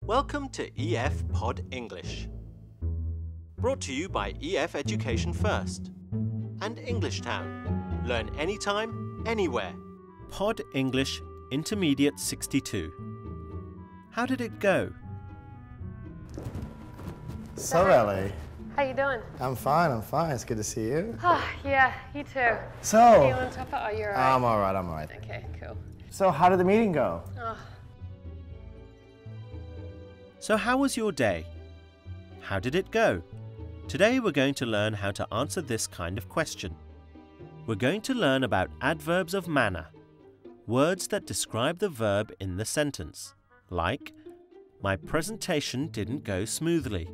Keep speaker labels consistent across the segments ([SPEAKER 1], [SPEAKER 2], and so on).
[SPEAKER 1] Welcome to EF Pod English. Brought to you by EF Education First and English Town. Learn anytime, anywhere. Pod English Intermediate 62. How did it go?
[SPEAKER 2] So, Ellie.
[SPEAKER 3] How you doing?
[SPEAKER 2] I'm fine. It's good to see you.
[SPEAKER 3] Oh, yeah, you too.
[SPEAKER 2] So...
[SPEAKER 3] Are you on top of it? Oh, you're all right.
[SPEAKER 2] I'm all right.
[SPEAKER 3] Okay, cool.
[SPEAKER 2] So, how did the meeting go?
[SPEAKER 3] Oh.
[SPEAKER 1] So how was your day? How did it go? Today we're going to learn how to answer this kind of question. We're going to learn about adverbs of manner, words that describe the verb in the sentence, like my presentation didn't go smoothly,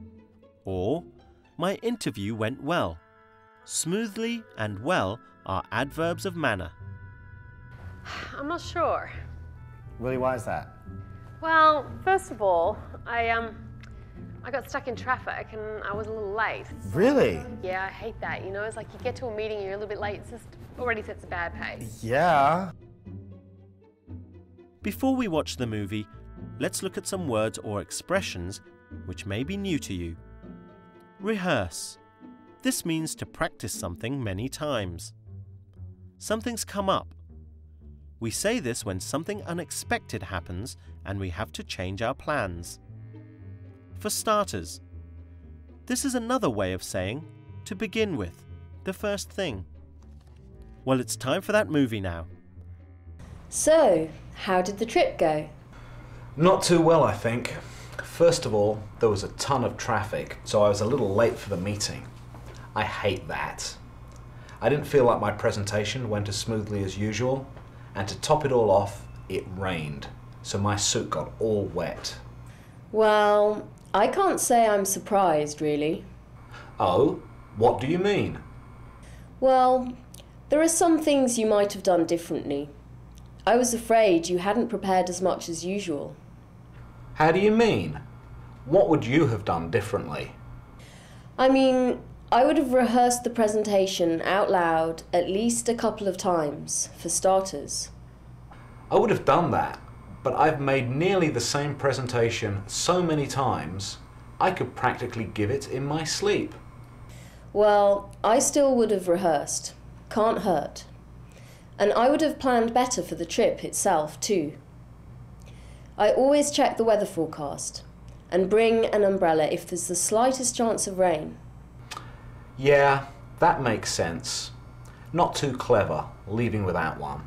[SPEAKER 1] or my interview went well. Smoothly and well are adverbs of manner.
[SPEAKER 3] I'm not sure.
[SPEAKER 2] Really, why is that?
[SPEAKER 3] Well, first of all, I got stuck in traffic and I was a little late.
[SPEAKER 2] Really?
[SPEAKER 3] Yeah, I hate that. You know, it's like you get to a meeting and you're a little bit late. It's just already sets a bad pace.
[SPEAKER 2] Yeah.
[SPEAKER 1] Before we watch the movie, let's look at some words or expressions which may be new to you. Rehearse. This means to practice something many times. Something's come up. We say this when something unexpected happens and we have to change our plans. For starters, this is another way of saying to begin with, the first thing. Well, it's time for that movie now.
[SPEAKER 4] So, how did the trip go?
[SPEAKER 5] Not too well, I think. First of all, there was a ton of traffic, so I was a little late for the meeting. I hate that. I didn't feel like my presentation went as smoothly as usual, and to top it all off, it rained, so my suit got all wet.
[SPEAKER 4] Well, I can't say I'm surprised, really.
[SPEAKER 5] Oh, what do you mean?
[SPEAKER 4] Well, there are some things you might have done differently. I was afraid you hadn't prepared as much as usual.
[SPEAKER 5] How do you mean? What would you have done differently?
[SPEAKER 4] I mean, I would have rehearsed the presentation out loud at least a couple of times, for starters.
[SPEAKER 5] I would have done that, but I've made nearly the same presentation so many times, I could practically give it in my sleep.
[SPEAKER 4] Well, I still would have rehearsed. Can't hurt. And I would have planned better for the trip itself, too. I always check the weather forecast and bring an umbrella if there's the slightest chance of rain.
[SPEAKER 5] Yeah, that makes sense. Not too clever, leaving without one.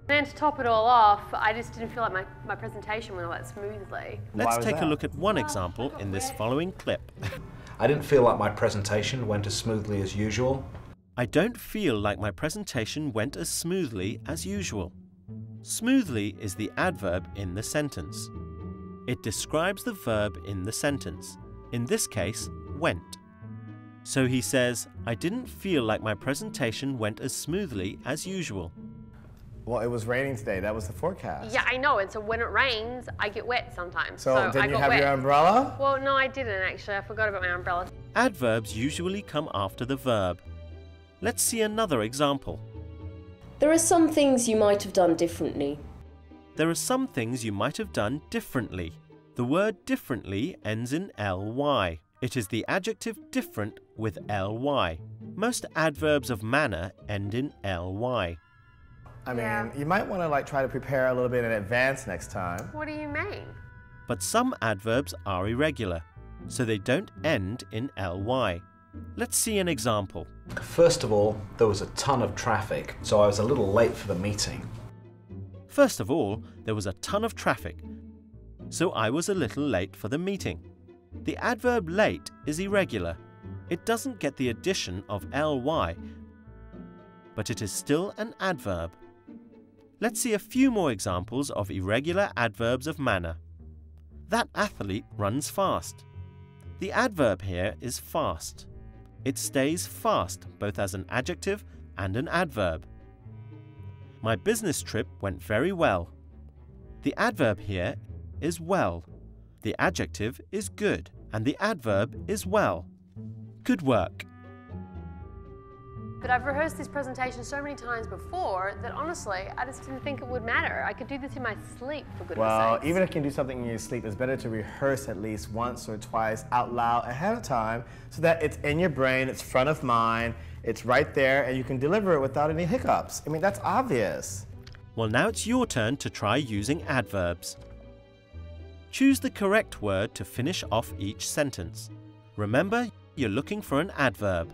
[SPEAKER 3] And then to top it all off, I just didn't feel like my presentation went all that smoothly.
[SPEAKER 1] Let's take a look at one example in this following clip.
[SPEAKER 5] I didn't feel like my presentation went as smoothly as usual.
[SPEAKER 1] I don't feel like my presentation went as smoothly as usual. Smoothly is the adverb in the sentence. It describes the verb in the sentence, in this case, went. So he says, I didn't feel like my presentation went as smoothly as usual.
[SPEAKER 2] Well, it was raining today. That was the forecast.
[SPEAKER 3] Yeah, I know, and so when it rains, I get wet sometimes.
[SPEAKER 2] So
[SPEAKER 3] I
[SPEAKER 2] didn't you
[SPEAKER 3] got
[SPEAKER 2] have
[SPEAKER 3] wet.
[SPEAKER 2] your umbrella?
[SPEAKER 3] Well, no, I didn't actually. I forgot about my umbrella.
[SPEAKER 1] Adverbs usually come after the verb. Let's see another example.
[SPEAKER 4] There are some things you might have done differently.
[SPEAKER 1] There are some things you might have done differently. The word differently ends in ly. It is the adjective different with ly. Most adverbs of manner end in ly.
[SPEAKER 2] I mean,
[SPEAKER 3] Yeah.
[SPEAKER 2] you might want to try to prepare a little bit in advance next time.
[SPEAKER 3] What do you mean?
[SPEAKER 1] But some adverbs are irregular, so they don't end in ly. Let's see an example.
[SPEAKER 5] First of all, there was a ton of traffic, so I was a little late for the meeting.
[SPEAKER 1] First of all, there was a ton of traffic, so I was a little late for the meeting. The adverb late is irregular. It doesn't get the addition of ly, but it is still an adverb. Let's see a few more examples of irregular adverbs of manner. That athlete runs fast. The adverb here is fast. It stays fast both as an adjective and an adverb. My business trip went very well. The adverb here is well. The adjective is good, and the adverb is well. Good work.
[SPEAKER 3] But I've rehearsed this presentation so many times before that honestly, I just didn't think it would matter. I could do this in my sleep, for goodness
[SPEAKER 2] Well,
[SPEAKER 3] sakes.
[SPEAKER 2] even if you can do something in your sleep, it's better to rehearse at least once or twice out loud ahead of time so that it's in your brain, it's front of mind, it's right there, and you can deliver it without any hiccups. I mean, that's obvious.
[SPEAKER 1] Well, now it's your turn to try using adverbs. Choose the correct word to finish off each sentence. Remember, you're looking for an adverb.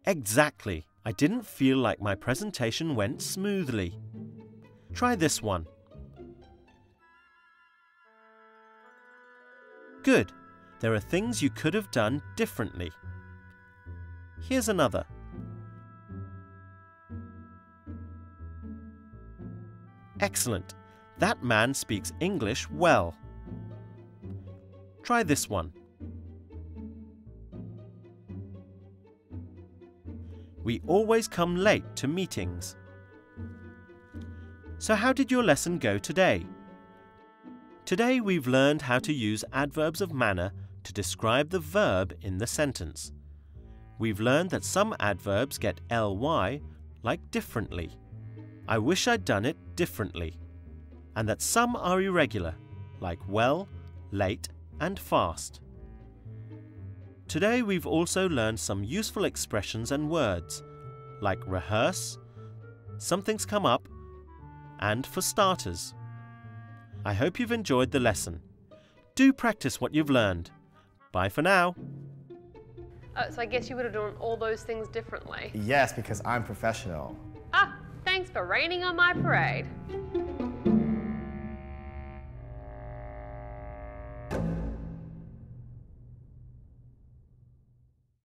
[SPEAKER 1] Exactly. I didn't feel like my presentation went smoothly. Try this one. Good. There are things you could have done differently. Here's another. Excellent. That man speaks English well. Try this one. We always come late to meetings. So how did your lesson go today? Today we've learned how to use adverbs of manner to describe the verb in the sentence. We've learned that some adverbs get ly, like differently. I wish I'd done it differently. And that some are irregular, like well, late, and fast. Today we've also learned some useful expressions and words, like rehearse, something's come up, and for starters. I hope you've enjoyed the lesson. Do practice what you've learned. Bye for now.
[SPEAKER 3] Oh, so I guess you would have done all those things differently.
[SPEAKER 2] Yes, because I'm professional.
[SPEAKER 3] Ah, thanks for raining on my parade.